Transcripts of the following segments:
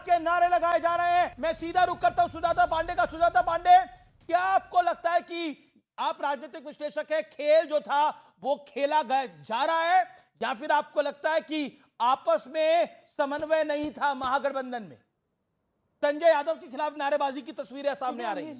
के नारे लगाए जा रहे हैं। मैं सीधा रुख करता हूं सुजाता पांडे का। सुजाता पांडे, क्या आपको लगता है कि आप राजनीतिक विश्लेषक है, खेल जो था वो खेला जा रहा है, या फिर आपको लगता है कि आपस में समन्वय नहीं था महागठबंधन में? संजय यादव के खिलाफ नारेबाजी की तस्वीरें सामने आ रही हैं।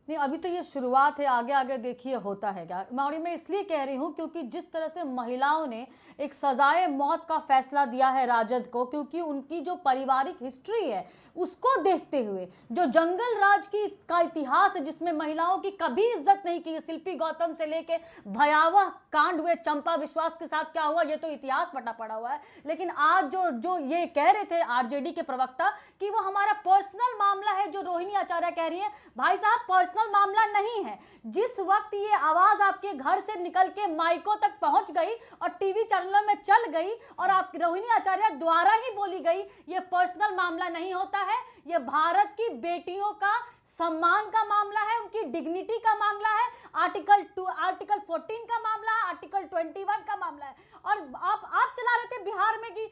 नहीं, अभी तो ये शुरुआत है, आगे आगे देखिए होता है क्या। मौड़ी मैं इसलिए कह रही हूँ क्योंकि जिस तरह से महिलाओं ने एक सजाए मौत का फैसला दिया है राजद को, क्योंकि उनकी जो पारिवारिक हिस्ट्री है उसको देखते हुए, जो जंगल राज का इतिहास है जिसमें महिलाओं की कभी इज्जत नहीं की, शिल्पी गौतम से लेके भयावह कांड हुए चंपा विश्वास के साथ क्या हुआ ये तो इतिहास पटा पड़ा हुआ है। लेकिन आज जो ये कह रहे थे आरजेडी के प्रवक्ता कि वो हमारा पर्सनल मामला है, जो रोहिणी आचार्य कह रही है, भाई साहब पर्सनल मामला नहीं है। जिस वक्त ये आवाज आपके घर से निकल के माइकों तक पहुंच गई और टीवी चैनलों में चल गई और आप रोहिणी आचार्य द्वारा ही बोली गई, ये पर्सनल मामला नहीं होता है, ये भारत की बेटियों का सम्मान का मामला है, उनकी डिग्निटी का मामला है, आर्टिकल 14 का मामला है, आर्टिकल 21 का मामला है। और आप चला रहे थे बिहार में कि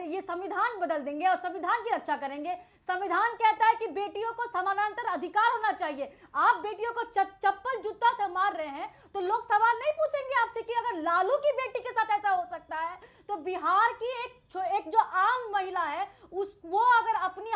ये संविधान बदल देंगे और संविधान की रक्षा करेंगे। संविधान कहता है कि बेटियों को समानांतर अधिकार होना चाहिए। आप बेटियों को चप्पल जूता से मार रहे हैं तो लोग सवाल नहीं पूछेंगे आपसे कि अगर लालू की बेटी के साथ ऐसा हो सकता है तो बिहार की एक जो आम महिला है वो अगर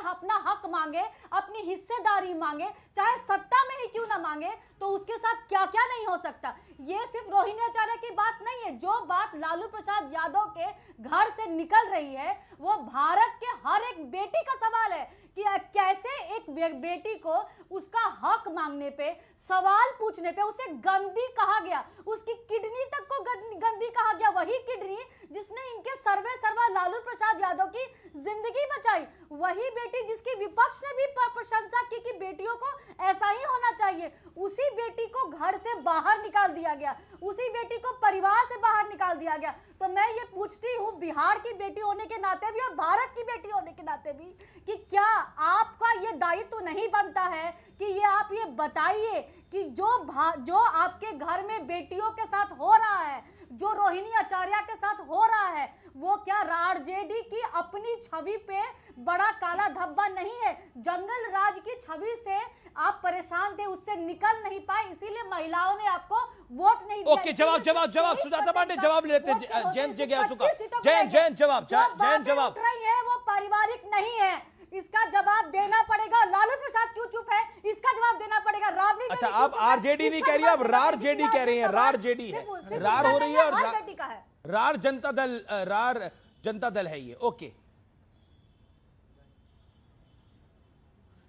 अपना हक मांगे, अपनी हिस्सेदारी मांगे, चाहे सत्ता में ही क्यों ना मांगे, तो उसके साथ क्या क्या नहीं हो सकता। ये सिर्फ रोहिणी आचार्य की बात नहीं है, जो बात लालू प्रसाद यादव के घर से निकल रही है वो भारत के हर एक बेटी का सवाल है कि कैसे एक बेटी को उसका हक मांगने पे, सवाल पूछने पे उसे गंदी कहा गया, उसकी किडनी तक को गंदी कहा गया। वही किडनी जिसने इनके सर्वा लालू प्रसाद यादव की जिंदगी बचाई, वही बेटी जिसकी विपक्ष ने भी प्रशंसा की कि बेटियों को ऐसा ही होना चाहिए, उसी बेटी को घर से बाहर निकाल दिया गया, उसी बेटी को परिवार से बाहर निकाल दिया गया। तो मैं ये पूछती हूँ बिहार की बेटी होने के नाते भी और भारत की बेटी होने के नाते भी कि क्या आपका ये दायित्व नहीं बनता है कि आप ये बताइए कि जो आपके घर में बेटियों के साथ हो रहा है, जो रोहिणी आचार्य के साथ हो रहा है, वो क्या आरजेडी की अपनी छवि पे बड़ा काला धब्बा नहीं है? जंगल राज की छवि से आप परेशान थे, उससे निकल नहीं पाए, इसीलिए महिलाओं ने आपको वोट नहीं दिया। ओके, जवाब सुजाता पांडे जवाब लेते हैं। जैन जिज्ञासु का जैन जवाब रही है वो पारिवारिक नहीं है, इसका जवाब देना पड़ेगा। लालू प्रसाद क्यों चुप है, इसका जवाब देना पड़ेगा। राबड़ी, अच्छा, आप आरजेडी नहीं कह रही, आप रार जेडी कह रही हैं। रार जेडी है, रार हो रही है और रार जनता दल है ये। ओके,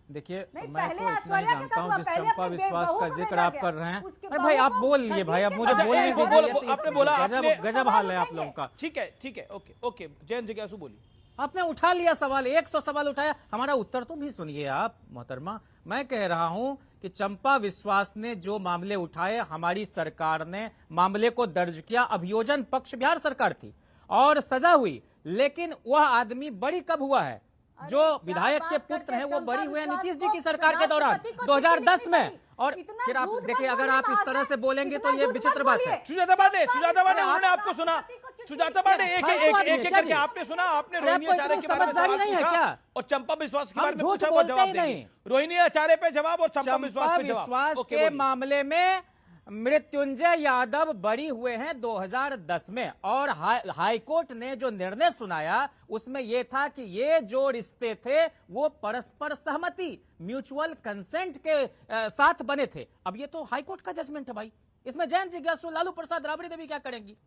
देखिए मैं तो इतना ही जानता हूँ, जिस चंपा विश्वास का जिक्र आप कर रहे हैं, अरे भाई आप बोल लिए भाई, अब मुझे बोलने दीजिए। आपने बोला, गजब हाल है आप लोगों का। ठीक है, ओके, जैन जिज्ञासु बोलिए। आपने उठा लिया सवाल, 100 सवाल उठाया, हमारा उत्तर तो भी सुनिए आप मोहतरमा। मैं कह रहा हूं कि चंपा विश्वास ने जो मामले उठाए, हमारी सरकार ने मामले को दर्ज किया, अभियोजन पक्ष बिहार सरकार थी और सजा हुई, लेकिन वह आदमी बड़ी कब हुआ है? जो विधायक के पुत्र हैं वो बड़ी हुए नीतीश जी की सरकार के दौरान 2010 में। और फिर आप देखिए, अगर आप इस तरह से बोलेंगे तो ये विचित्र बात है। सुजाता पांडे, हमने आपको सुना। सुजाता पांडे, एक करके आपने सुना, आपने रोहिणी आचार्य के बारे में सवाल पूछा और चंपा विश्वास के बारे में पूछा, वो जवाब देंगे। रोहिणी आचार्य पे जवाब और चंपा विश्वास पे जवाब। के मामले में मृत्युंजय यादव बरी हुए हैं 2010 में, और हाईकोर्ट ने जो निर्णय सुनाया उसमें यह था कि ये जो रिश्ते थे वो परस्पर सहमति, म्यूचुअल कंसेंट के साथ बने थे। अब ये तो हाईकोर्ट का जजमेंट है भाई, इसमें जैन जिज्ञासु, लालू प्रसाद, राबड़ी देवी क्या करेंगी?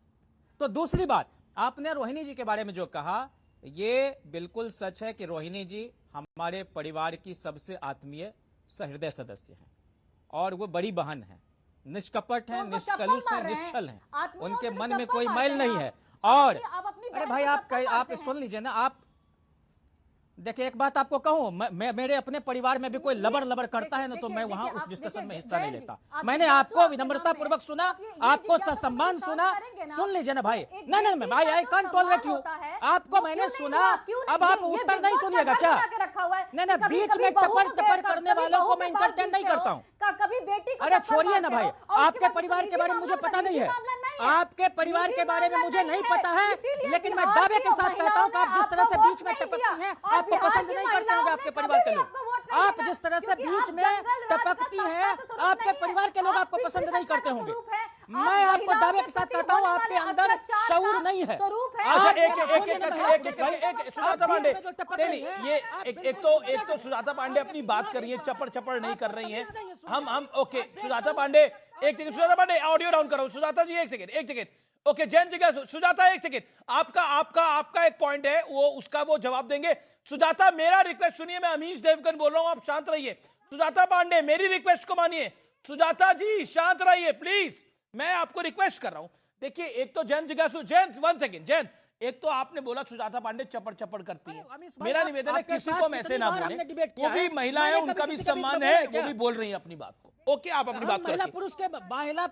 तो दूसरी बात, आपने रोहिणी जी के बारे में जो कहा, ये बिल्कुल सच है कि रोहिणी जी हमारे परिवार की सबसे आत्मीय सहृदय सदस्य हैं और वो बड़ी बहन है, निष्कपट है, निष्कलुष है, निश्चल है, उनके मन में कोई मैल नहीं है। और अरे भाई आप सुन लीजिए ना, आप देखिए एक बात आपको कहूं, मेरे अपने परिवार में भी कोई लबर करता है ना तो मैं वहां उस डिस्कशन में हिस्सा नहीं लेता। मैंने आपको विनम्रता पूर्वक सुना, आपको ससम्मान सुना। सुन लीजिए ना भाई, नहीं भाई, आई कांट टॉलरेट यू। आपको मैंने सुना, अब आप उत्तर नहीं सुनिएगा क्या? नहीं, बीच में टपर करने वालों को मैं इंटरटेन नहीं करता हूँ। कभी बेटी को अरे चप्पल छोड़िए ना मारते भाई, हो, और उसके आपके बाद परिवार के निजी बारे में मुझे मामला पता नहीं निजी है, मामला नहीं है। आपके परिवार निजी के बारे में मामला मुझे नहीं पता है, इसीलिए लेकिन मैं बिहार दावे की के साथ कहता हूं कि आप जिस तरह से महिलाओं ने बीच में आपको वोट टपकती नहीं हैं, दिया। और आपको बिहार पसंद की नहीं करते होंगे महिलाओं आपके ने परिवार के कभी भी लोग। आपको वोट नहीं आप दिया, जिस तरह से क्योंकि बीच आप में जंगल राज का टपकती सत्ता हैं, तो स्वरूप आपके नहीं है। परिवार के लोग आप आपको पसंद पिछली नहीं सत्ता करते का होंगे। स्वरूप है। आप मैं आपको महिलाओं दावे के के साथ प्रति कहता हूं होने आपके वाले अंदर अत्याचार शऊर का नहीं है। स्वरूप है। अच्छा, आप एक छोड़िए ना भाई, आप सुजाता पांडे, बीच में जो टपक नहीं रही हैं, ये आप एक तो सुजाता पांडे अपनी बात कर रही है, चपड़ चपड़ नहीं कर रही हैं। हम ओके सुजाता पांडे, एक second Sujata Pandey, audio down करो सुजाता जी, एक सेकंड ओके। जैन जी का सुजाता, एक सेकंड, आपका एक पॉइंट है, वो उसका वो जवाब देंगे। सुजाता, मेरा रिक्वेस्ट सुनिए, मैं अमीश देवगन बोल रहा हूं, आप शांत रहिए। सुजाता पांडे, मेरी रिक्वेस्ट को मानिए। सुजाता जी शांत रहिए प्लीज, मैं आपको रिक्वेस्ट कर रहा हूं। देखिए, एक तो जैन जिज्ञासु, जैन 1 सेकंड, जैन, एक तो आपने बोला सुजाता पांडे चपड़ चपड़ करती है, मेरा निवेदन है किसी को ऐसे ना बोले, वो भी महिलाएं, उनका भी सम्मान है, वो भी बोल रही है अपनी बात को। ओके, आप अपनी बात महिला करें।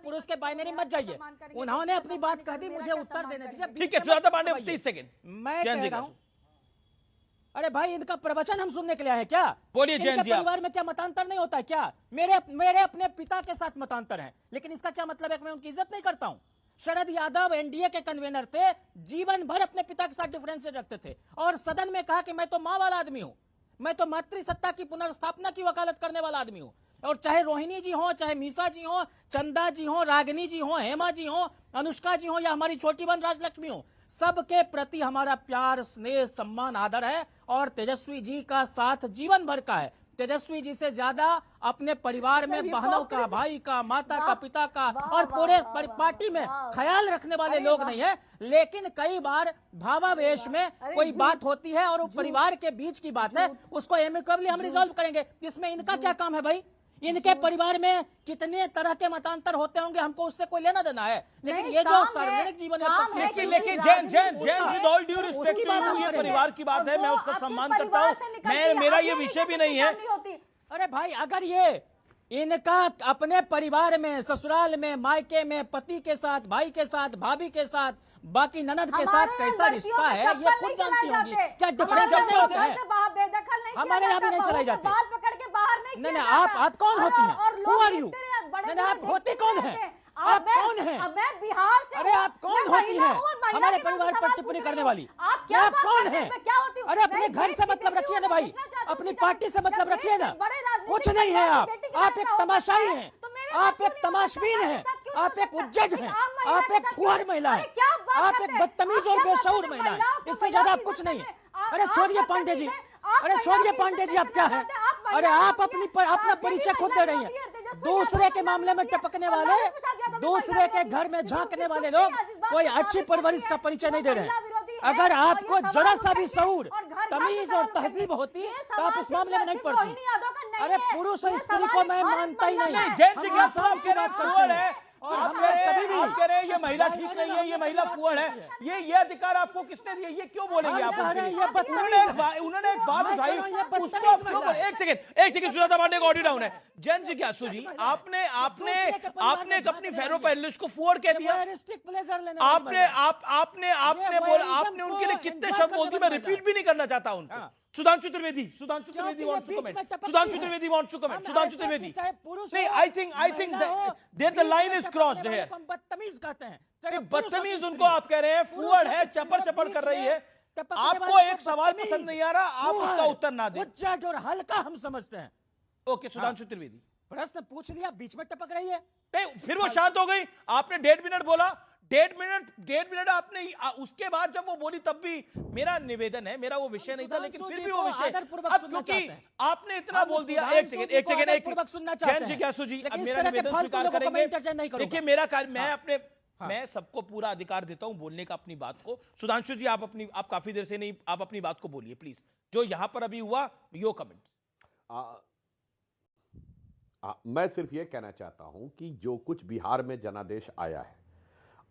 पुरुष के बाइनरी मत जाइए, उन्होंने अपनी बात कह दी, मुझे उत्तर देने दीजिए। ठीक है सुजाता पांडे, 30 सेकंड। मैं कह रहा हूं, अरे भाई इनका प्रवचन हम सुनने के लिए आए हैं क्या? बोलिए जैन इनके जी, आप। परिवार में क्या मतांतर नहीं होता है क्या? मेरे अपने पिता के साथ मतांतर है, लेकिन इसका क्या मतलब है कि मैं उनकी इज्जत नहीं करता हूं? शरद यादव एनडीए के कन्वीनर थे, जीवन भर अपने पिता के साथ डिफरेंस रखते थे और सदन में कहा कि मैं तो मां वाला आदमी हूं, मैं तो मातृसत्ता की पुनर्स्थापना की वकालत करने वाला आदमी हूं। और चाहे रोहिणी जी हो, चाहे मीसा जी हो, चंदा जी हो, रागिनी जी हो, हेमा जी हो, अनुष्का जी हो, या हमारी छोटी बहन राजलक्ष्मी हो, सबके प्रति हमारा प्यार, स्नेह, सम्मान, आदर है। और तेजस्वी जी का साथ जीवन भर का है। तेजस्वी जी से ज्यादा अपने परिवार में बहनों का, भाई का, माता का, पिता का और पूरे पार्टी में ख्याल रखने वाले लोग नहीं है। लेकिन कई बार भावावेश में कोई बात होती है और वो परिवार के बीच की बात है, उसको एमिकेबली हम रिजॉल्व करेंगे। इसमें इनका क्या काम है भाई? इनके परिवार में कितने तरह के मतांतर होते होंगे, हमको उससे कोई लेना देना है, लेकिन ये जो सार्वजनिक जीवन में लेकिन Jain with all due respect to you, ये परिवार की बात है, मैं उसका सम्मान करता हूं, मेरा ये विषय भी नहीं है। अरे भाई, अगर ये इनका अपने परिवार में, ससुराल में, मायके में, पति के साथ, भाई के साथ, भाभी के साथ, बाकी ननद के साथ कैसा रिश्ता है, ये खुद जानती होंगी। क्या डिफरेंस नहीं होता है? हमारे यहाँ भी नहीं चलाई जाती। बाल पकड़ के बाहर नहीं नहीं, आप कौन होती हैं? Who are you? नहीं, आप होती कौन हैं? आप कौन हैं? मैं बिहार से। अरे आप कौन होती हैं? हमारे परिवार पर टिप्पणी करने वाली आप क्या कौन हैं? क्या होती हूँ? अरे अपने घर से मतलब रखिए ना भाई, अपनी पार्टी से मतलब रखिए ना। कुछ नहीं है आप एक तमाशाई हैं, आप एक तमाशबीन हैं, आप एक उज्जज हैं, आप एक फुहर महिला हैं, आप एक बदतमीज और बेशऊर महिला हैं, इससे ज्यादा आप कुछ नहीं है। अरे छोड़िए पांडे जी, अरे छोड़िए पांडे जी, आप क्या हैं? अरे आप अपना परिचय खुद दे रही हैं। दूसरे के मामले में टपकने वाले, दूसरे के घर में झांकने वाले लोग कोई अच्छी परवरिश का परिचय नहीं दे रहे हैं। अगर आपको जरा सा भी शऊर, तमीज और तहजीब होती तो आप इस मामले में नहीं पड़ती। अरे पुरुष और स्त्री को मैं मानता ही नहीं। जैन जिज्ञासु, आप कह रहे हैं फुहड़ है, और आप कह रहे हैं ये महिला ठीक नहीं है, ये महिला फुहड़ है, ये अधिकार आपको किसने दिया? ये क्यों बोलेंगे आप? उन्होंने एक बात उठाई, उसको आप क्यों बोले? एक सेकंड सुजाता पांडे का ऑडियो डाउन है। जैन जिज्ञासु जी, आपने अपनी फेरो पैनलिस्ट को फुहड़ कह दिया, आपने बोला, आपने उनके लिए कितने शब्द बोल दिए, मैं रिपीट भी नहीं करना चाहता उनको। Sudhanshu Trivedi wants to comment. Sudhanshu Trivedi wants to comment. Sudhanshu Trivedi, नहीं, I think the line is crossed here. बदतमीज कहते हैं, बदतमीज उनको आप कह रहे हैं, फुहड़ है, चपड़ कर रही है। आपको एक सवाल पसंद नहीं आ रहा, आप उसका उत्तर ना दें। उज्जड और हल्का हम समझते हैं। ओके, सुधांशु त्रिवेदी, प्रश्न पूछ लिया, बीच में टपक रही है। नहीं, फिर वो शांत हो गई। आपने 1.5 मिनट बोला, 1.5 मिनट आपने, उसके बाद जब वो बोली तब भी मेरा निवेदन है, मेरा वो विषय नहीं था, लेकिन फिर भी वो विषय, अब क्योंकि आपने इतना बोल दिया। एक सेकंड जैन जिज्ञासु जी, अब मेरा निवेदन स्वीकार करेंगे। देखिए, मेरा कार्य, मैं अपने, मैं सबको पूरा अधिकार देता हूं बोलने का अपनी बात को। सुधांशु जी, आप काफी देर से नहीं, आप अपनी बात को बोलिए प्लीज, जो यहां पर अभी हुआ, योर कमेंट। मैं सिर्फ ये कहना चाहता हूं कि जो कुछ बिहार में जनादेश आया है,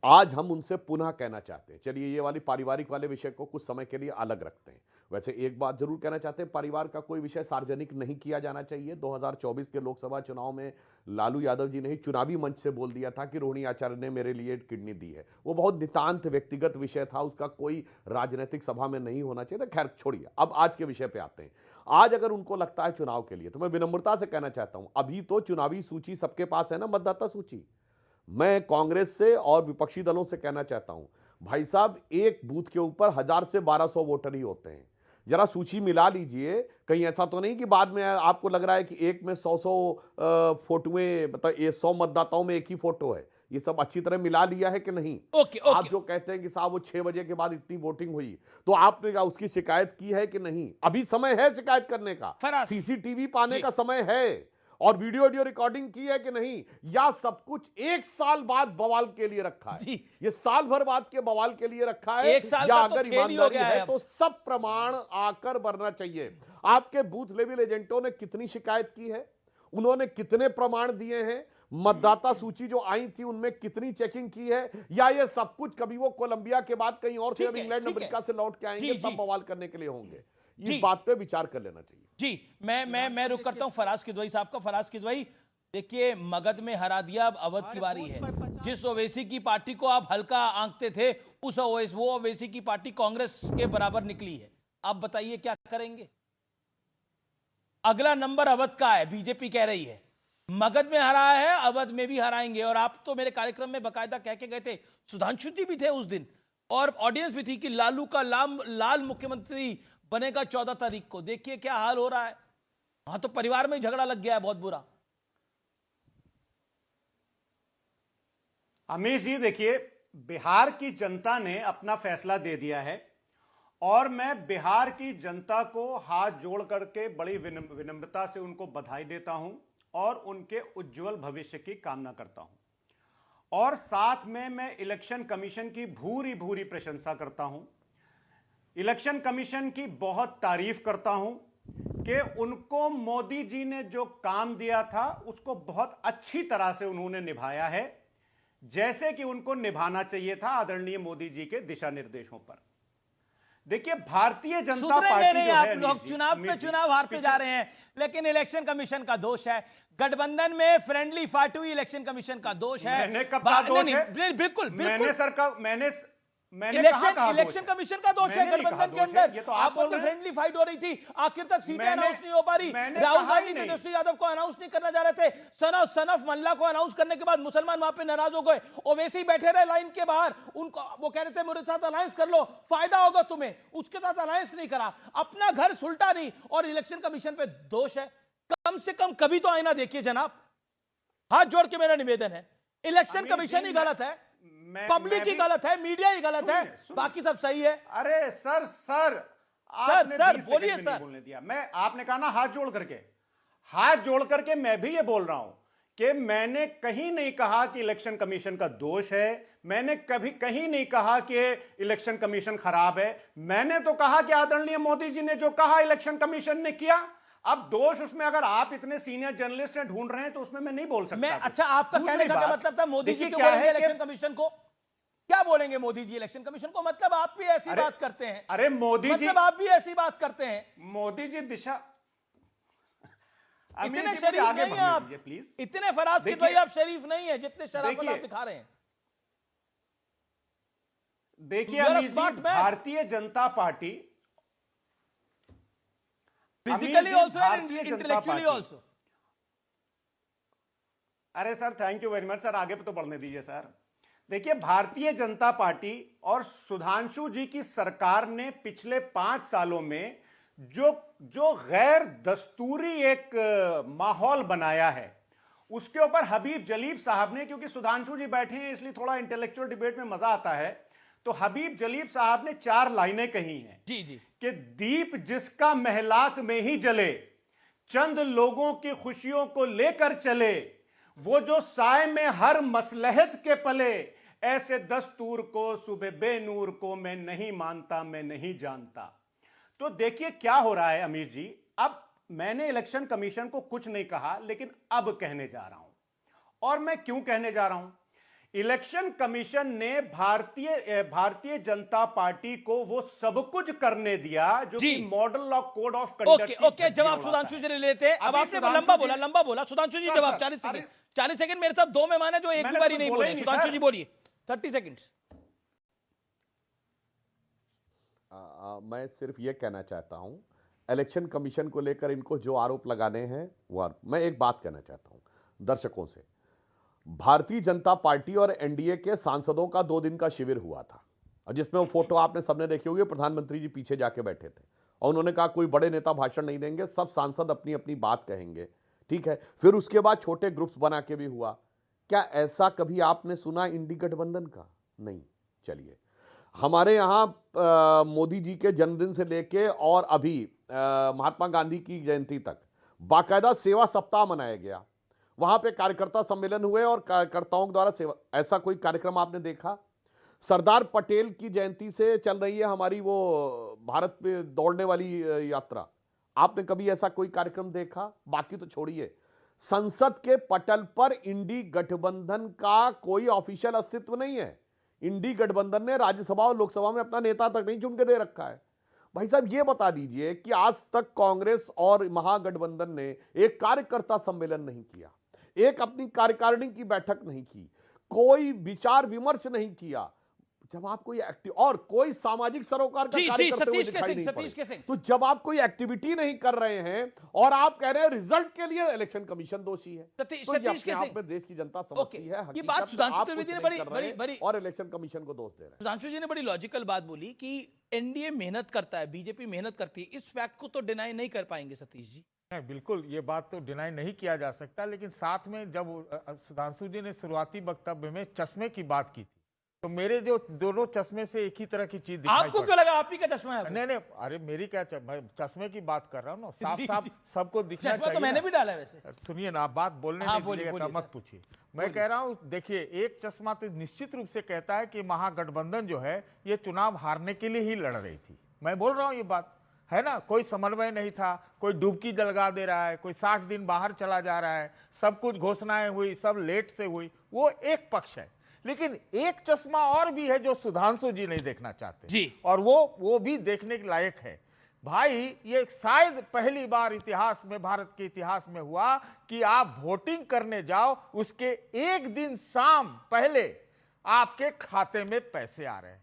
आज हम उनसे पुनः कहना चाहते हैं। चलिए, ये वाली पारिवारिक वाले विषय को कुछ समय के लिए अलग रखते हैं। वैसे एक बात जरूर कहना चाहते हैं, परिवार का कोई विषय सार्वजनिक नहीं किया जाना चाहिए। 2024 के लोकसभा चुनाव में लालू यादव जी ने ही चुनावी मंच से बोल दिया था कि रोहिणी आचार्य ने मेरे लिए किडनी दी है। वो बहुत नितांत व्यक्तिगत विषय था, उसका कोई राजनीतिक सभा में नहीं होना चाहिए था। खैर छोड़िए, अब आज के विषय पे आते हैं। आज अगर उनको लगता है चुनाव के लिए, तो मैं विनम्रता से कहना चाहता हूं, अभी तो चुनावी सूची सबके पास है ना, मतदाता सूची। मैं कांग्रेस से और विपक्षी दलों से कहना चाहता हूं, भाई साहब, एक बूथ के ऊपर 1000 से 1200 वोटर ही होते हैं। जरा सूची मिला लीजिए। कहीं ऐसा तो नहीं कि बाद में आपको लग रहा है कि एक में 100 फोटोएं, मतलब ये 100 मतदाताओं में एक ही फोटो है। ये सब अच्छी तरह मिला लिया है कि नहीं? ओके आप ओके जो कहते हैं कि साहब वो 6 बजे के बाद इतनी वोटिंग हुई, तो आपने क्या उसकी शिकायत की है कि नहीं? अभी समय है शिकायत करने का, फराज। सीसीटीवी पाने जी। का समय है, और वीडियो रिकॉर्डिंग की है कि नहीं, या सब कुछ एक साल बाद बवाल के लिए रखा है? जी। ये साल भर बाद के बवाल के लिए रखा है, एक साल या का तो अगर खेल ही हो ईमानदारी गया है है अब। तो सब प्रमाण आकर भरना चाहिए। आपके बूथ लेवल एजेंटों ने कितनी शिकायत की है, उन्होंने कितने प्रमाण दिए हैं, मतदाता सूची जो आई थी उनमें कितनी चेकिंग की है, या ये सब कुछ कभी वो कोलंबिया के बाद कहीं और से, ठीक है, इंग्लैंड ठीक है। अमेरिका से लौट के आएंगे जी, तब जी। बवाल करने के लिए होंगे? जी। इस बात पे विचार कर लेना चाहिए। जी, मैं रुक करता हूं फराज किदवई साहब का। फराज किदवई, देखिए मगध में हरा दिया, अब अवध की बारी है। जिस ओवैसी की पार्टी को आप हल्का आंकते थे, वो ओवैसी की पार्टी कांग्रेस के बराबर निकली है। आप बताइए क्या करेंगे? अगला नंबर अवध का है, बीजेपी कह रही है मगध में हरा है, अवध में भी हराएंगे। और आप तो मेरे कार्यक्रम में बकायदा कह के गए थे, सुधांशु जी भी थे उस दिन, और ऑडियंस भी थी, कि लालू का लाल मुख्यमंत्री बनेगा 14 तारीख को। देखिए क्या हाल हो रहा है। हाँ, तो परिवार में झगड़ा लग गया है बहुत बुरा। अमीश जी, देखिए, बिहार की जनता ने अपना फैसला दे दिया है, और मैं बिहार की जनता को हाथ जोड़ करके बड़ी विनम्रता से उनको बधाई देता हूं और उनके उज्जवल भविष्य की कामना करता हूं। और साथ में मैं इलेक्शन कमीशन की भूरी भूरी प्रशंसा करता हूं, इलेक्शन कमीशन की बहुत तारीफ करता हूं कि उनको मोदी जी ने जो काम दिया था उसको बहुत अच्छी तरह से उन्होंने निभाया है, जैसे कि उनको निभाना चाहिए था आदरणीय मोदी जी के दिशा निर्देशों पर। देखिए, भारतीय जनता पार्टी नहीं, जो आप है, लोग चुनाव पे चुनाव हारते जा रहे हैं, लेकिन इलेक्शन कमीशन का दोष है। गठबंधन में फ्रेंडली फाइट हुई, इलेक्शन कमीशन का दोष है। मैंने कब कहा दोष है? बिल्कुल मैंने कहा इलेक्शन कमीशन का दोष है गठबंधन के अंदर। ये तो आप बोल रहे हैं। फ्रेंडली फाइट हो रही थी, आखिर तक सीटें अनाउंस नहीं हो पा रही। मैंने राहुल कहा ही गांधी नहीं। तेजस्वी यादव को अनाउंस नहीं करना जा रहे थे। सन ऑफ मल्ला को अनाउंस करने के बाद मुसलमान वहां पे नाराज हो गए, और वैसे ही बैठे रहे लाइन के बाहर। उनको वो कह रहे थे मेरे साथ अलायंस कर लो, फायदा होगा तुम्हें। उसके साथ अलायंस नहीं करा, अपना घर सुलटा नहीं, और इलेक्शन कमीशन पे दोष है। कम से कम कभी तो आईना देखिए जनाब। हाथ जोड़ के मेरा निवेदन है, इलेक्शन कमीशन ही गलत है, पब्लिक ही गलत है, मीडिया ही गलत है, बाकी सब सही है। अरे सर आपने सर, 20 बोलिए सेकंड में नहीं सर। बोलने दिया। आपने कहा ना हाथ जोड़ करके मैं भी ये बोल रहा हूं कि मैंने कहीं नहीं कहा कि इलेक्शन कमीशन का दोष है, मैंने कभी कहीं नहीं कहा कि इलेक्शन कमीशन खराब है। मैंने तो कहा कि आदरणीय मोदी जी ने जो कहा इलेक्शन कमीशन ने किया। अब दोष उसमें अगर आप इतने सीनियर जर्नलिस्ट हैं ढूंढ रहे हैं तो उसमें मैं नहीं बोल सकता। अच्छा, आपका कहने का क्या मतलब था? मोदी जी क्यों बोलेंगे इलेक्शन कमीशन को? क्या बोलेंगे मोदी जी इलेक्शन कमीशन को? मतलब आप भी ऐसी बात करते हैं। अरे मोदी जी, मतलब आप भी ऐसी बात करते हैं। मोदी जी दिशा, इतने शरीफ नहीं है आप, प्लीज। इतने फराज के भाई आप शरीफ नहीं है जितने शराफत आप दिखा रहे हैं। देखिए Amish ji, Bharatiya Janata Party physically also and intellectually also. अरे sir, thank you very much sir, आगे पे तो बढ़ने दीजिए सर। देखिए, भारतीय जनता पार्टी और सुधांशु जी की सरकार ने पिछले 5 सालों में जो गैर दस्तूरी एक माहौल बनाया है, उसके ऊपर हबीब जलीब साहब ने, क्योंकि सुधांशु जी बैठे हैं इसलिए थोड़ा इंटेलेक्चुअल डिबेट में मजा आता है, तो हबीब जलीब साहब ने 4 लाइनें कही हैं जी कि दीप जिसका महलात में ही जले, चंद लोगों की खुशियों को लेकर चले, वो जो साय में हर मसलहत के पले, ऐसे दस्तूर को सुबह बेनूर को मैं नहीं मानता, मैं नहीं जानता। तो देखिए क्या हो रहा है अमीर जी। अब मैंने इलेक्शन कमीशन को कुछ नहीं कहा, लेकिन अब कहने जा रहा हूं। और मैं क्यों कहने जा रहा हूं? इलेक्शन कमीशन ने भारतीय जनता पार्टी को वो सब कुछ करने दिया जो जी। कि model of code of conduct okay जवाब सुधांशु जी ने लेते हैं। अब अभी आपने सुधांशु लंबा जी- बोला सुधांशु जी सर, जवाब सर, 40 अरे- सेकंड 40 सेकंड मेरे साथ दो मेहमान है जो एक भी मैंने बारी कुछ नहीं बोला बोले। ही नहीं, सुधांशु सर। जी बोलिए 30 सेकंड। मैं सिर्फ ये कहना चाहता हूं, इलेक्शन कमीशन को लेकर इनको जो आरोप लगाने हैं मैं एक बात कहना चाहता हूं दर्शकों से। भारतीय जनता पार्टी और एनडीए के सांसदों का 2 दिन का शिविर हुआ था, और जिसमें वो फोटो आपने सबने देखी होगी, प्रधानमंत्री जी पीछे जाके बैठे थे और उन्होंने कहा कोई बड़े नेता भाषण नहीं देंगे, सब सांसद अपनी अपनी बात कहेंगे, ठीक है। फिर उसके बाद छोटे ग्रुप्स बना के भी हुआ। क्या ऐसा कभी आपने सुना इंडी गठबंधन का? नहीं। चलिए, हमारे यहां मोदी जी के जन्मदिन से लेके और अभी महात्मा गांधी की जयंती तक बाकायदा सेवा सप्ताह मनाया गया। वहां पे कार्यकर्ता सम्मेलन हुए और कार्यकर्ताओं द्वारा सेवा, ऐसा कोई कार्यक्रम आपने देखा? सरदार पटेल की जयंती से चल रही है हमारी वो भारत पे दौड़ने वाली यात्रा, आपने कभी ऐसा कोई कार्यक्रम देखा? बाकी तो छोड़िए, संसद के पटल पर इंडी गठबंधन का कोई ऑफिशियल अस्तित्व नहीं है। इंडी गठबंधन ने राज्यसभा और लोकसभा में अपना नेता तक नहीं चुन के दे रखा है। भाई साहब ये बता दीजिए कि आज तक कांग्रेस और महागठबंधन ने एक कार्यकर्ता सम्मेलन नहीं किया, एक अपनी कार्यकारिणी की बैठक नहीं की, कोई विचार विमर्श नहीं किया। जब आप कोई एक्टिव और कोई सामाजिक सरोकार का कार्य करते हुए दिखाई नहीं पड़े, तो जब आप कोई एक्टिविटी नहीं कर रहे हैं और आप कह रहे हैं रिजल्ट के लिए इलेक्शन कमीशन दोषी है, तो ये अपने आप में देश की जनता समझती है ये बात सुधांशु त्रिवेदी ने बड़ी और इलेक्शन कमीशन को दोष दे रहे हैं। सुधांशु जी ने बड़ी लॉजिकल बात बोली कि एनडीए मेहनत करता है, बीजेपी मेहनत करती है, इस फैक्ट को तो डिनाई नहीं कर पाएंगे सतीश जी। नहीं, बिल्कुल ये बात तो डिनाई नहीं किया जा सकता, लेकिन साथ में जब सुधांशु जी ने शुरुआती वक्तव्य में चश्मे की बात की थी, तो मेरे जो दोनों चश्मे से एक ही तरह की चीज दिखाई आपको क्यों लगा आप ही का चश्मा है? नहीं, अरे मेरी क्या मैं चश्मे की बात कर रहा हूँ ना, साफ जी, साफ जी। सबको दिखना चश्मा चाहिए तो मैंने ना। भी डाला है वैसे। सुनिए ना, आप बात बोलने हाँ, नहीं बोलिए, दीजिएगा बोलिए मत सर। पूछिए। मैं कह रहा हूँ, देखिए, एक चश्मा तो निश्चित रूप से कहता है कि महागठबंधन जो है ये चुनाव हारने के लिए ही लड़ रही थी। मैं बोल रहा हूँ ये बात है ना, कोई समन्वय नहीं था, कोई डुबकी लगा दे रहा है, कोई 60 दिन बाहर चला जा रहा है, सब कुछ घोषणाएं हुई, सब लेट से हुई, वो एक पक्ष है। लेकिन एक चश्मा और भी है जो सुधांशु जी नहीं देखना चाहते जी। और वो भी देखने के लायक है। भाई, ये शायद पहली बार इतिहास में, भारत के इतिहास में हुआ कि आप वोटिंग करने जाओ, उसके एक दिन शाम पहले आपके खाते में पैसे आ रहे हैं,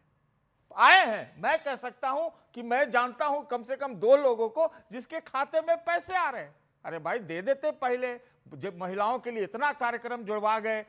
आए हैं। मैं कह सकता हूं कि मैं जानता हूं कम से कम 2 लोगों को जिसके खाते में पैसे आ रहे हैं। अरे भाई, दे देते पहले। जब महिलाओं के लिए इतना कार्यक्रम जुड़वा गए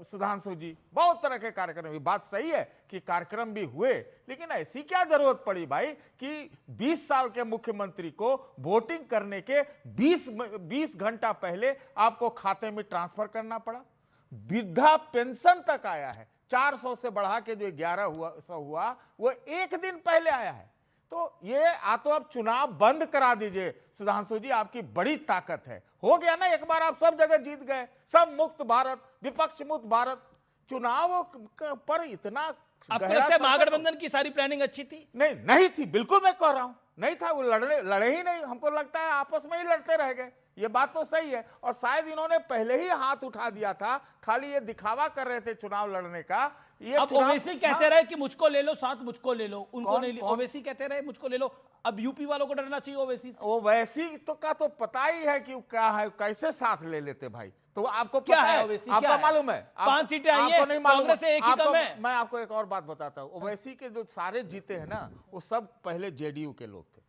सुधांशु जी, बहुत तरह के कार्यक्रम, ये बात सही है कि कार्यक्रम भी हुए, लेकिन ऐसी क्या जरूरत पड़ी भाई कि 20 साल के मुख्यमंत्री को वोटिंग करने के 20 घंटा पहले आपको खाते में ट्रांसफर करना पड़ा? वृद्धा पेंशन तक आया है, 400 से बढ़ा के जो 1100 हुआ वो एक दिन पहले आया है। तो ये तो आप चुनाव बंद करा दीजिए सुधांशु जी, आपकी बड़ी ताकत है। हो गया ना, एक बार आप सब जगह जीत गए, सब मुक्त भारत, विपक्ष मुक्त भारत। चुनाव पर इतना आपको लगता है महागठबंधन की सारी प्लानिंग अच्छी थी? नहीं थी, बिल्कुल मैं कह रहा हूं, नहीं था। वो लड़े ही नहीं, हमको लगता है आपस में ही लड़ते रह गए। ये बात तो सही है, और शायद इन्होंने पहले ही हाथ उठा दिया था, खाली ये दिखावा कर रहे थे चुनाव लड़ने का। ये अब ओवैसी कहते रहे कि मुझको ले लो, साथ मुझको ले लो, उनको नहीं। ओवैसी कहते रहे मुझको ले लो। अब यूपी वालों को डरना चाहिए ओवैसी से। ओवैसी तो का तो पता ही है कि क्या है, कैसे साथ ले लेते भाई। तो आपको क्या पता है है, ओवैसी, आपको क्या है? मालूम है? 5 सीटें आई हैं, आपको नहीं मालूम? कांग्रेस से एक ही कम है। मैं आपको एक और बात बताता हूँ, ओवैसी के जो सारे जीते हैं ना, वो सब पहले जेडीयू के लोग थे।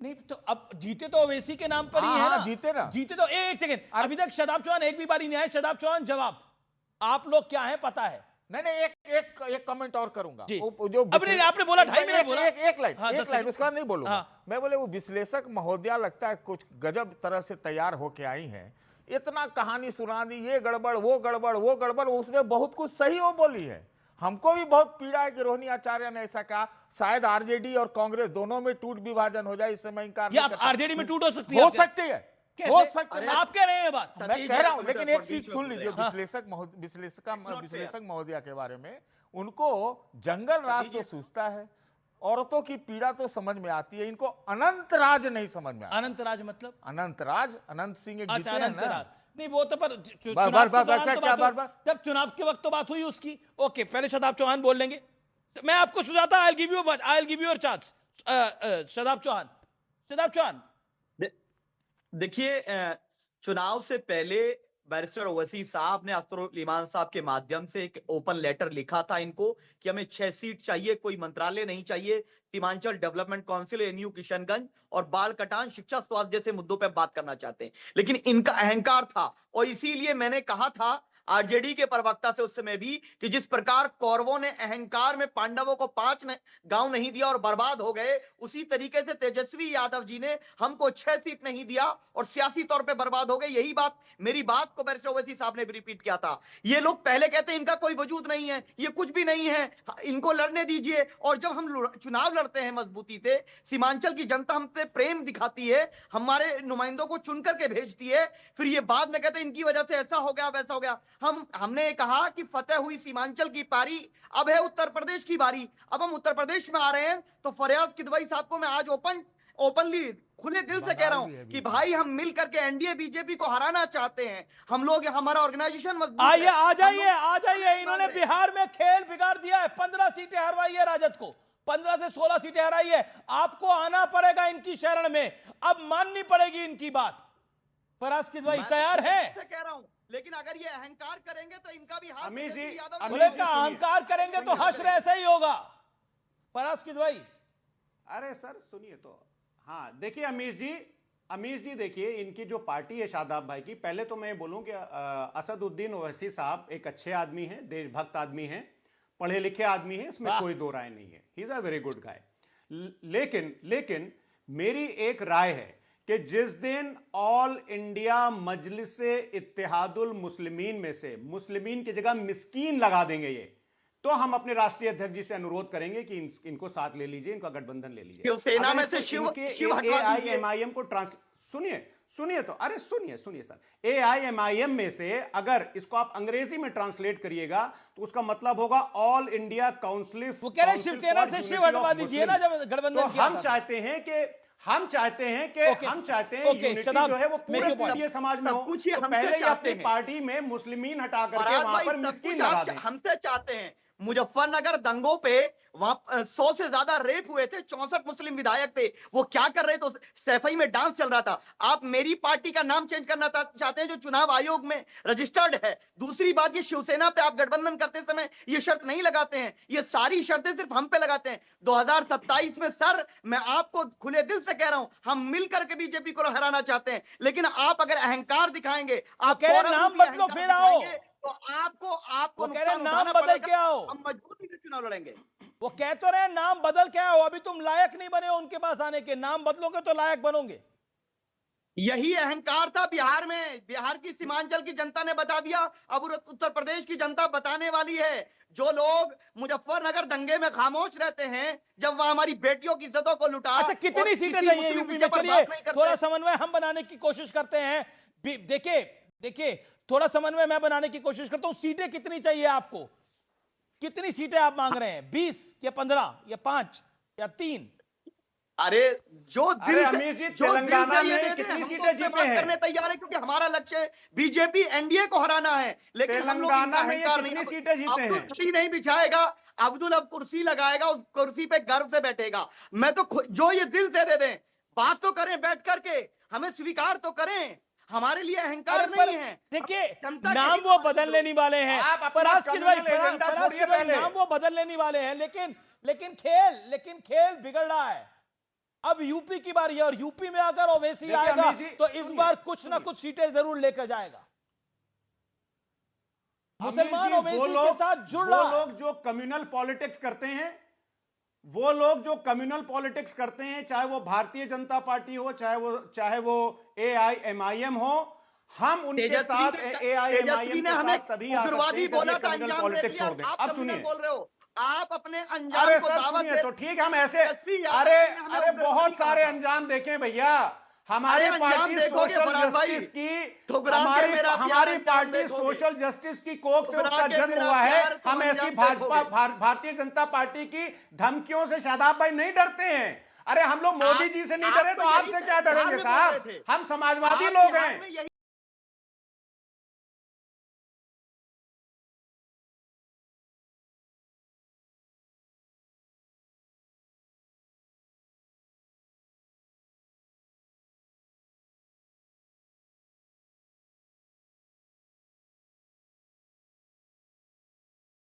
नहीं तो अब जीते तो ओवैसी के नाम पर ही है हाँ, ना। जीते ना। जीते तो एक सेकंड, अभी तक शादाब चौहान एक भी बारी नहीं आए। शादाब चौहान, जवाब आप लोग क्या है पता है? नहीं, एक कमेंट और करूंगा। जी। जो अभी आपने बोला 2.5 मिनट बोला। एक लाइन, हाँ, 10 एक लाइन, उसके बाद नहीं बोलूंगा। हाँ। मैं बोले वो विश्लेषक महोदया लगता है कुछ गजब तरह से तैयार होके आई हैं, इतना कहानी सुना दी, ये गड़बड़ वो गड़बड़ वो गड़बड़, उसमें बहुत कुछ सही वो बोली है। हमको भी बहुत पीड़ा है कि रोहिणी आचार्य ने ऐसा कहा। शायद आरजेडी और कांग्रेस दोनों में टूट विभाजन हो जाए, इससे मैं इंकार नहीं करता। आरजेडी में टूट हो सकती है? हो सकती है, हो सकती है। आप कह रहे हैं ये बात? मैं कह रहा हूं, लेकिन एक चीज सुन लीजिए विश्लेषक महोदया के बारे में। उनको जंगल राज तो सूझता है, औरतों की पीड़ा तो समझ में आती है, इनको अनंत राज नहीं समझ में आता। अनंत राज मतलब? अनंत राज, अनंत सिंह एक जीते हैं अनंत ना। राज। नहीं वो तो पर बार- चुनाव के बार- दौरान क्या- तो क्या बात बार- बार? जब चुनाव के वक्त तो बात हुई उसकी। ओके, पहले शादाब चौहान बोल लेंगे, तो मैं आपको सुझाता, I will give you chance. Shadab Chauhan. देखिए, चुनाव से पहले बैरिस्टर ओवैसी साहब ने अख्तरुल इमान साहब के माध्यम से एक ओपन लेटर लिखा था इनको कि हमें 6 सीट चाहिए, कोई मंत्रालय नहीं चाहिए, Seemanchal development council, NU Kishanganj और बाल कटान, शिक्षा, स्वास्थ्य जैसे मुद्दों पर बात करना चाहते हैं। लेकिन इनका अहंकार था और इसीलिए मैंने कहा था आरजेडी के प्रवक्ता से उस समय भी कि जिस प्रकार कौरवों ने अहंकार में पांडवों को 5 गांव नहीं दिया और बर्बाद हो गए, उसी तरीके से तेजस्वी यादव जी ने हमको 6 सीट नहीं दिया और सियासी तौर पे बर्बाद हो गए। यही बात, मेरी बात को बैरिस्टर ओवैसी साहब ने भी रिपीट किया था। ये लोग पहले कहते हैं इनका कोई वजूद नहीं है, ये कुछ भी नहीं है, इनको लड़ने दीजिए। और जब हम चुनाव लड़ते हैं मजबूती से, सीमांचल की जनता हम पे प्रेम दिखाती है, हमारे नुमाइंदों को चुन करके भेजती है, फिर ये बाद में कहते हैं इनकी वजह से ऐसा हो गया वैसा हो गया। हमने कहा कि फतेह हुई सीमांचल की पारी, अब है उत्तर प्रदेश की बारी। अब हम उत्तर प्रदेश में आ रहे हैं तो फरियाद किदवई साहब को मैं आज ओपनली खुले दिल से कह रहा हूं कि भाई हम मिल करके एनडीए बीजेपी को हराना चाहते हैं। हम लोग, हमारा ऑर्गेनाइजेशन मजबूत है। आइए, आ जाइए। इन्होंने बिहार में खेल बिगाड़ दिया है, 15 सीटें हरवाई है राजद को, 15 से 16 सीटें हराई है। आपको आना पड़ेगा इनकी शरण में, अब माननी पड़ेगी इनकी बात। फराज किदवई तैयार है? कह रहा हूं, लेकिन अगर ये अहंकार करेंगे तो इनका भी हाथ अमीश जी, बोले का अहंकार करेंगे तो हश्र ऐसा ही होगा। फराज किदवई, अरे सर सुनिए तो, हाँ देखिए अमीश जी देखिए, इनकी जो पार्टी है शादाब भाई की, पहले तो मैं बोलूं कि असदुद्दीन ओवैसी साहब एक अच्छे आदमी हैं, देशभक्त आदमी हैं, पढ़े लिखे आदमी हैं, इसमें कोई दो राय नहीं है, he is a very good guy. लेकिन मेरी एक राय है कि जिस दिन ऑल इंडिया मजलिस इत्तेहादुल मुस्लिमीन में से मुस्लिमीन की जगह मिस्कीन लगा देंगे ये, तो हम अपने राष्ट्रीय अध्यक्ष जी से अनुरोध करेंगे कि इनको साथ ले लीजिए, इनका गठबंधन ले लीजिए। शिवसेना में से शिव हटवा दीजिए। AIMIM को सुनिए तो, अरे सुनिए सर, AIMIM में से अगर इसको आप अंग्रेजी में ट्रांसलेट करिएगा तो उसका मतलब होगा ऑल इंडिया काउंसिल। वो कह रहे शिवसेना से शिव हटवा दीजिए ना, जब गठबंधन किया हम चाहते हैं यूनिटी जो है वो पूरे इंडिया समाज में हो। पूछिए, तो हमसे पहले चाहते अपनी हैं पार्टी में मुस्लिमीन हटा करके फराज वहां भाई, पर सब मिस्कीन कुछ लगा आप दें। हमसे चाहते हैं। मुजफ्फरनगर दंगों पे वहां 100 से ज्यादा रेप हुए थे, 64 मुस्लिम विधायक थे, वो क्या कर रहे थे? तो सैफई में डांस चल रहा था। आप मेरी पार्टी का नाम चेंज करना चाहते हैं जो चुनाव आयोग में रजिस्टर्ड है। दूसरी बात, ये शिवसेना पे आप गठबंधन करते समय ये शर्त नहीं लगाते हैं, ये सारी शर्तें सिर्फ हम पे लगाते हैं। 2027 में सर, मैं आपको खुले दिल से कह रहा हूं, हम मिलकर के बीजेपी को हराना चाहते हैं। लेकिन आप अगर अहंकार दिखाएंगे, आप कह रहे नाम बदलो फिर आओ, तो आपको कह रहे नुकसान नाम उठाना बदल के पड़ेगा। आओ। हम मजबूती से चुनाव लड़ेंगे। वो कह तो रहे नाम बदल के आओ, अभी तुम लायक नहीं बने हो उनके पास आने के, नाम बदलोगे तो लायक बनोगे। यही अहंकार था बिहार में। बिहार की सीमांचल की जनता ने बता दिया, अब उत्तर प्रदेश की जनता बताने वाली है। जो लोग मुजफ्फरनगर दंगे में खामोश रहते हैं, जब वह हमारी बेटियों की इज्जतों को लुटा। अच्छा, कितनी सीटें चाहिए यूपी में? चलिए थोड़ा समन्वय हम बनाने की कोशिश करते हैं। देखिए थोड़ा समन्वय मैं बनाने की कोशिश करता हूं। सीटें कितनी चाहिए आपको? कितनी सीटें आप मांग रहे हैं? 20 या 15 या 5 या 3? अरे जो दिल से, अमीश जी, जो तेलंगाना दिल से ये में दे दे, कितनी हम सीटें तो जीते बात हैं? करने तैयार है, क्योंकि हमारा लक्ष्य है बीजेपी एनडीए को हराना है। लेकिन हम लोग इनका तेलंगाना में ये अहंकार कितनी नहीं। सीटें जीते अब्दुल हैं? कुर्सी नहीं बिछाएगा, अब्दुल अब कुर्सी लगाएगा, उस कुर्सी पे गर्व से बैठेगा। मैं तो जो ये दिल से दे दें, बात तो करें बैठ करके, हमें स्वीकार तो करें। हमारे लिए अहंकार नहीं है। देखिए, जनता नाम के वो बदल लेने वाले हैं, आप अपना फराज किदवई, कम्युनल एजेंडा छोड़िए पहले। नाम वो बदल लेने वाले हैं, लेकिन खेल बिगड़ रहा है। अब यूपी की बारी है और यूपी में अगर ओवैसी देखिए आएगा अमीश जी, तो इस सुनिए, बार कुछ ना कुछ सीटें जरूर लेकर जाएगा। मुसलमान अमीश जी, ओवैसी के साथ जुड़ रहा है। वो लोग जो कम्युनल पॉलिटिक्स करते हैं, चाहे वो भारतीय जनता पार्टी हो, चाहे वो AIMIM हो, हम उनके साथ AIMIM के साथ तभी आ सकते हैं बोला जब था, ये कम्युनल अंजाम पॉलिटिक्स दे छोड़ दें। दिया। अब आप सुनिए, बोल रहे हो, आप अपने अंजाम अरे को सर दावत सुनिए दे। तो ठीक, हम ऐसे तेजस्वी यादव ने हमें अरे उग्रवादी बहुत कहा सारे था। अंजाम देखें भैया। हमारी अरे अंजाम पार्टी देखोगे सोशल फराज भाई, जस्टिस की, ठुकरा के मेरा प्यार हमारी अंजाम पार्टी देखोगे। सोशल जस्टिस की कोख से ठुकरा उसका के जन्म मेरा हुआ है। प्यार तुम हम ऐसी अंजाम भाजपा देखोगे। भारतीय जनता पार्टी की धमकियों से शादाब भाई नहीं डरते हैं। अरे हम लोग मोदी जी से नहीं डरे तो आपसे क्या डरेंगे साहब? हम समाजवादी लोग हैं।